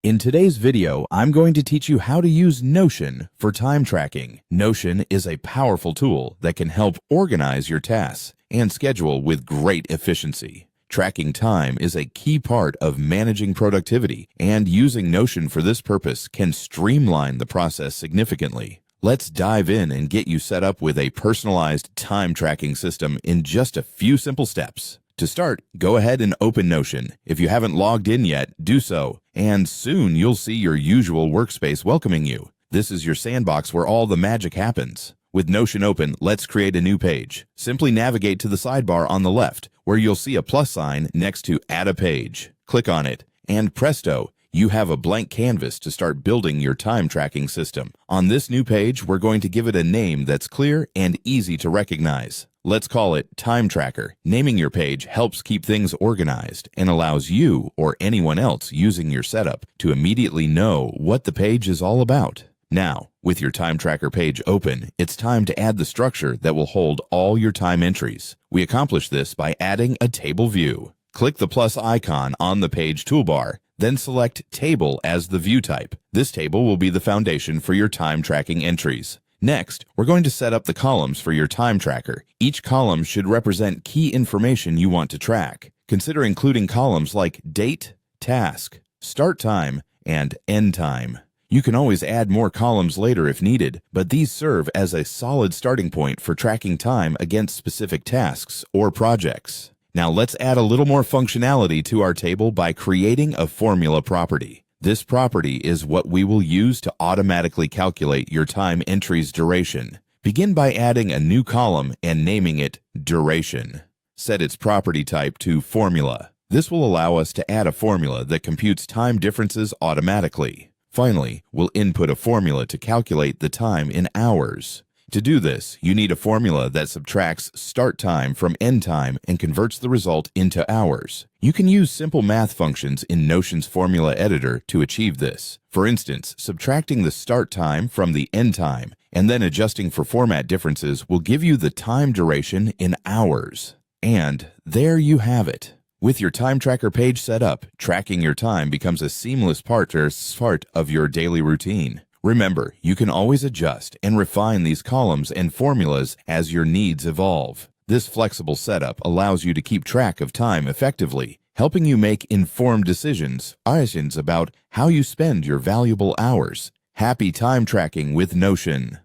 In today's video, I'm going to teach you how to use Notion for time tracking. Notion is a powerful tool that can help organize your tasks and schedule with great efficiency. Tracking time is a key part of managing productivity, and using Notion for this purpose can streamline the process significantly. Let's dive in and get you set up with a personalized time tracking system in just a few simple steps. To start, go ahead and open Notion. If you haven't logged in yet, do so, and soon you'll see your usual workspace welcoming you. This is your sandbox where all the magic happens. With Notion open, let's create a new page. Simply navigate to the sidebar on the left, where you'll see a plus sign next to Add a Page. Click on it, and presto, you have a blank canvas to start building your time tracking system. On this new page, we're going to give it a name that's clear and easy to recognize. Let's call it Time Tracker. Naming your page helps keep things organized and allows you or anyone else using your setup to immediately know what the page is all about. Now, with your Time Tracker page open, it's time to add the structure that will hold all your time entries. We accomplish this by adding a table view. Click the plus icon on the page toolbar, then select Table as the view type. This table will be the foundation for your time tracking entries. Next, we're going to set up the columns for your time tracker. Each column should represent key information you want to track. Consider including columns like date, task, start time, and end time. You can always add more columns later if needed, but these serve as a solid starting point for tracking time against specific tasks or projects. Now let's add a little more functionality to our table by creating a formula property. This property is what we will use to automatically calculate your time entry's duration. Begin by adding a new column and naming it Duration. Set its property type to Formula. This will allow us to add a formula that computes time differences automatically. Finally, we'll input a formula to calculate the time in hours. To do this, you need a formula that subtracts start time from end time and converts the result into hours. You can use simple math functions in Notion's formula editor to achieve this. For instance, subtracting the start time from the end time and then adjusting for format differences will give you the time duration in hours. And there you have it. With your time tracker page set up, tracking your time becomes a seamless part of your daily routine. Remember, you can always adjust and refine these columns and formulas as your needs evolve. This flexible setup allows you to keep track of time effectively, helping you make informed decisions about how you spend your valuable hours. Happy time tracking with Notion.